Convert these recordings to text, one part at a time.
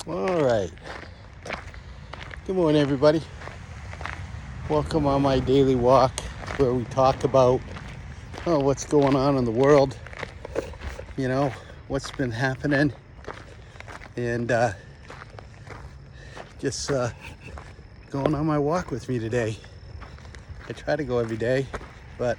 All right. Good morning, everybody. Welcome on my daily walk where we talk about what's going on in the world, what's been happening, and just going on my walk with me today. I try to go every day, but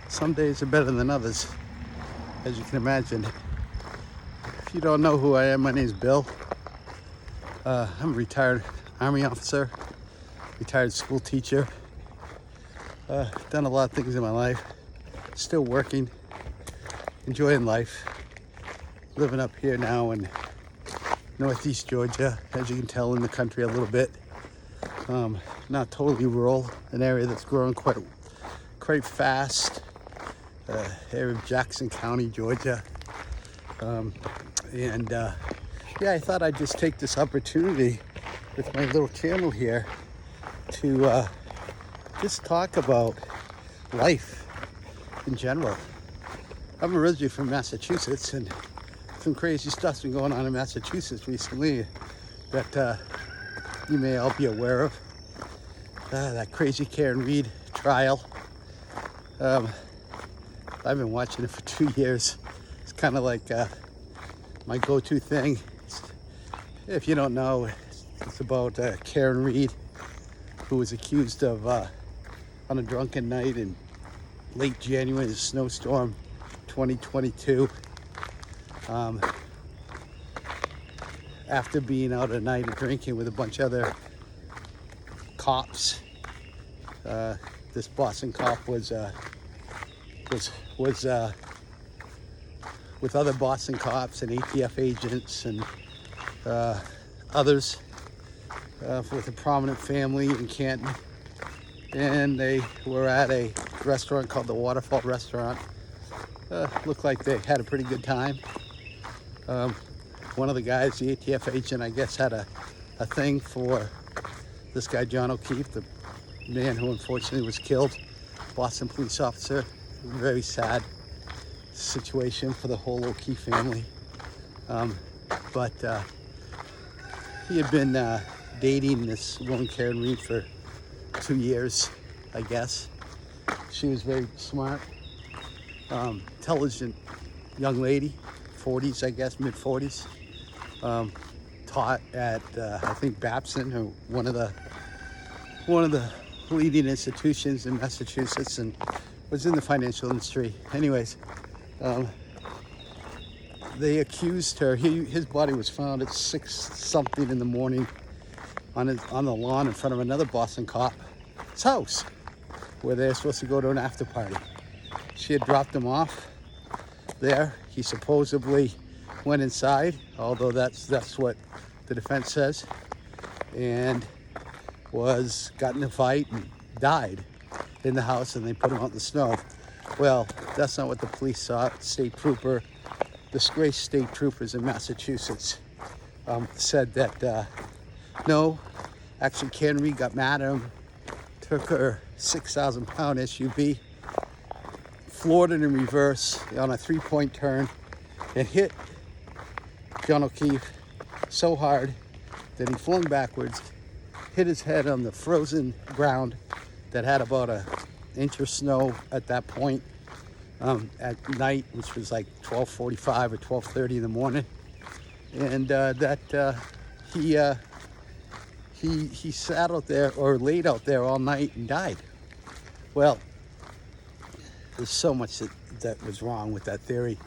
some days are better than others, as you can imagine. If you don't know who I am, my name's Bill. I'm a retired Army officer, retired school teacher. Done a lot of things in my life. Still working, enjoying life. Living up here now in northeast Georgia, as you can tell in the country a little bit. Not totally rural, an area that's growing quite fast. Area of Jackson County, Georgia. I thought I'd just take this opportunity with my little channel here to just talk about life in general. I'm originally from Massachusetts, and some crazy stuff's been going on in Massachusetts recently that you may all be aware of. That crazy Karen Reed trial. I've been watching it for 2 years. It's kind of like my go-to thing. If you don't know, it's about Karen Reed, who was accused of, on a drunken night in late January, a snowstorm, 2022, after being out at night and drinking with a bunch of other cops. This Boston cop was with other Boston cops and ATF agents and others with a prominent family in Canton, and they were at a restaurant called the Waterfall Restaurant. Looked like they had a pretty good time. One of the guys, the ATF agent, I guess had a thing for this guy John O'Keefe, the man who unfortunately was killed, Boston police officer. Very sad situation for the whole O'Keefe family. But he had been dating this woman, Karen Reed, for 2 years, I guess. She was very smart, intelligent young lady, 40s, I guess, mid-40s. Taught at, I think, Babson, or one of the leading institutions in Massachusetts, and was in the financial industry. Anyways, they accused her. His body was found at 6-something in the morning on the lawn in front of another Boston cop's house, where they're supposed to go to an after party. She had dropped him off there. He supposedly went inside, although that's what the defense says, and got in a fight and died in the house, and they put him out in the snow. Well, that's not what the police saw. Disgraced state troopers in Massachusetts said that no, actually Karen Reed got mad at him, took her 6,000-pound SUV, floored it in reverse on a 3-point turn, and hit John O'Keefe so hard that he flung backwards, hit his head on the frozen ground that had about an inch of snow at that point. At night, which was like 12:45 or 12:30 in the morning, and he sat out there or laid out there all night and died. Well, there's so much that was wrong with that theory,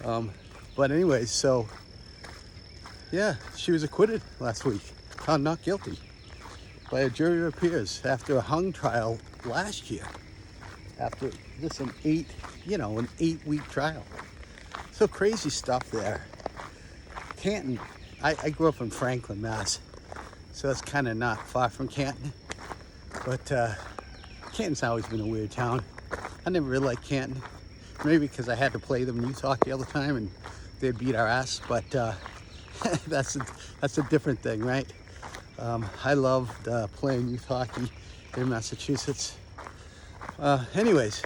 but anyways, so yeah, she was acquitted last week, found not guilty by a jury of peers after a hung trial last year. After this, an 8-week trial. So crazy stuff there. Canton, I grew up in Franklin, Mass, so it's kind of not far from Canton. But Canton's always been a weird town. I never really liked Canton. Maybe because I had to play them youth hockey all the time and they'd beat our ass, but that's a different thing, right? I loved playing youth hockey in Massachusetts. Anyways,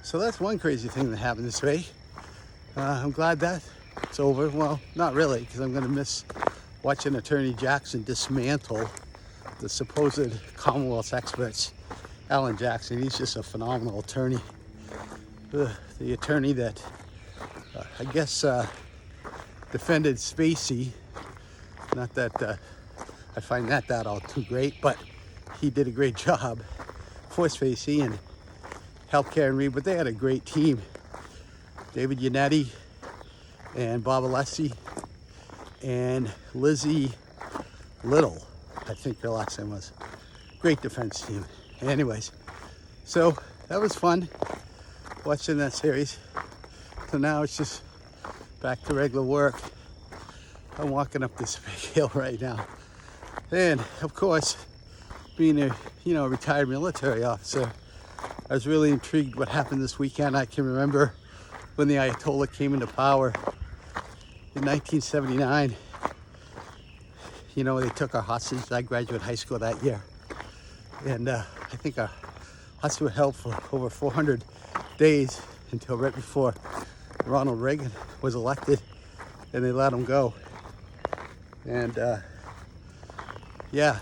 so that's one crazy thing that happened this week. I'm glad that it's over. Well, not really, because I'm going to miss watching Attorney Jackson dismantle the supposed Commonwealth's experts. Alan Jackson, he's just a phenomenal attorney. The attorney that I guess defended Spacey. Not that I find that all too great, but he did a great job for Spacey and helped Karen Reed. But they had a great team. David Yannetti and Bob Alessi and Lizzie Little, I think her last name was. Great defense team. Anyways, so that was fun watching that series. So now it's just back to regular work. I'm walking up this big hill right now. And of course, being a retired military officer, I was really intrigued what happened this weekend. I can remember when the Ayatollah came into power in 1979. They took our hostage. I graduated high school that year. And I think our hostage was held for over 400 days until right before Ronald Reagan was elected, and they let him go. And yeah,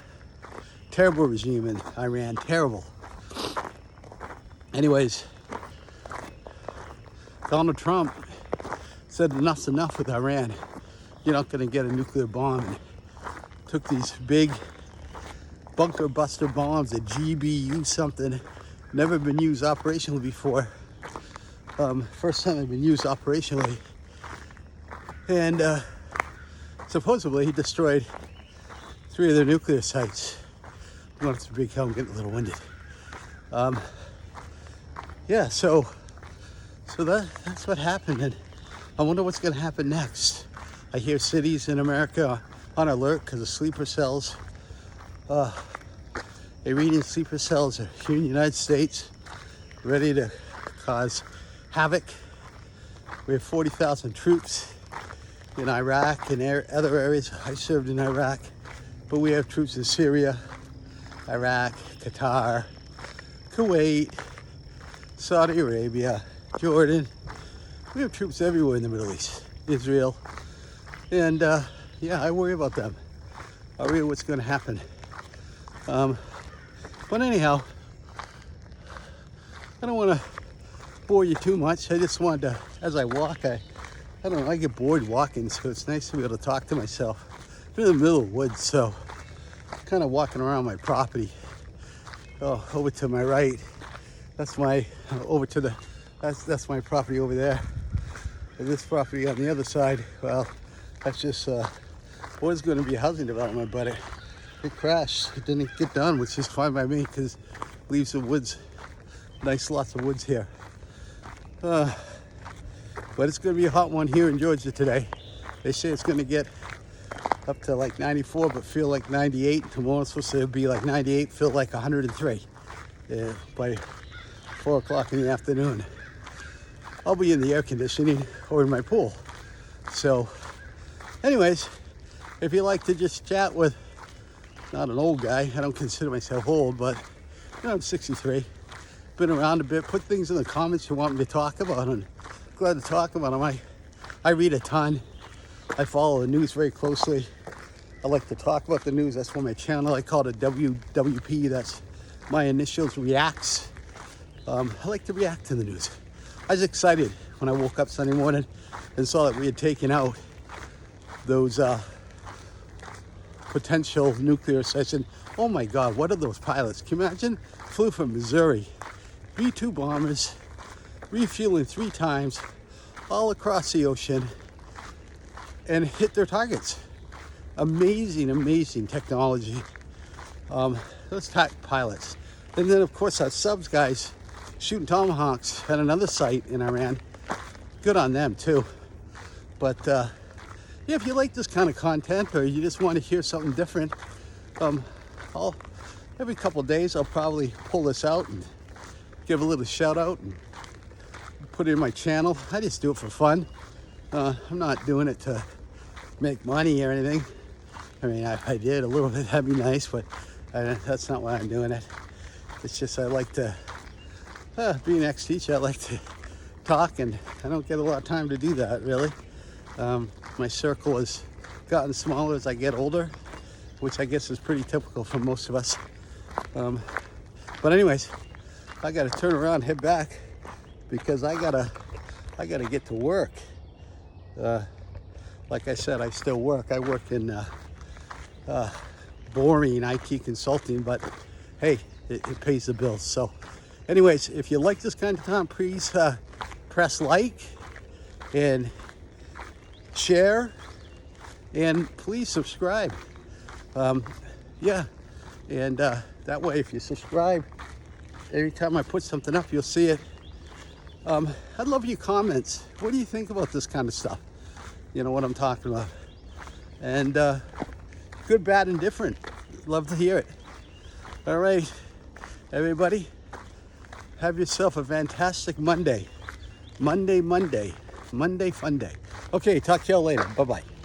terrible regime in Iran, terrible. Anyways, Donald Trump said enough's enough with Iran. You're not going to get a nuclear bomb. And took these big bunker buster bombs, a GBU something, never been used operationally before. First time they've been used operationally. And supposedly he destroyed 3 of their nuclear sites. I'm going to big hill, I'm getting a little winded. Yeah, so that's what happened, and I wonder what's going to happen next. I hear cities in America on alert because of sleeper cells. Iranian sleeper cells are here in the United States, ready to cause havoc. We have 40,000 troops in Iraq and other areas. I served in Iraq, but we have troops in Syria, Iraq, Qatar, Kuwait, Saudi Arabia, Jordan. We have troops everywhere in the Middle East, Israel. And yeah, I worry about them. I worry what's going to happen. But anyhow, I don't want to bore you too much. I just wanted to, as I walk, I don't know, I get bored walking, so it's nice to be able to talk to myself. I'm in the middle of the woods, so I'm kind of walking around my property. Oh, over to my right, that's my, that's my property over there. And this property on the other side, well, that's just, was going to be a housing development, but it crashed. It didn't get done, which is fine by me because it leaves the woods, nice lots of woods here. But it's going to be a hot one here in Georgia today. They say it's going to get up to like 94, but feel like 98. Tomorrow it's supposed to be like 98, feel like 103 by 4 o'clock in the afternoon. I'll be in the air conditioning or in my pool. So anyways, if you like to just chat with, not an old guy, I don't consider myself old, but I'm 63, been around a bit, put things in the comments you want me to talk about, and glad to talk about them. I read a ton. I follow the news very closely. I like to talk about the news. That's why my channel, I call it WWP. That's my initials, reacts. I like to react to the news. I was excited when I woke up Sunday morning and saw that we had taken out those potential nuclear sites. Oh my God, what are those pilots? Can you imagine? Flew from Missouri, B-2 bombers, refueling 3 times, all across the ocean, and hit their targets. Amazing, amazing technology. Those pilots. And then of course our subs guys shooting tomahawks at another site in Iran. Good on them too. But yeah, if you like this kind of content or you just want to hear something different, every couple of days I'll probably pull this out and give a little shout out and put it in my channel. I just do it for fun. I'm not doing it to make money or anything. I mean, if I did a little bit, that'd be nice, but that's not why I'm doing it. It's just I like to, being an ex-teacher, I like to talk, and I don't get a lot of time to do that, really. My circle is gotten smaller as I get older, which I guess is pretty typical for most of us. But anyways, I gotta turn around, head back, because I gotta get to work. Like I said, I still work. I work in boring IT consulting, but hey, it pays the bills. So anyways, if you like this kind of content, please press like and share, and please subscribe. Yeah, and that way, if you subscribe, every time I put something up, you'll see it. I'd love your comments. What do you think about this kind of stuff? You know what I'm talking about. And good, bad, and different. Love to hear it. All right, everybody, have yourself a fantastic Monday. Monday fun day. Okay, talk to y'all later. Bye-bye.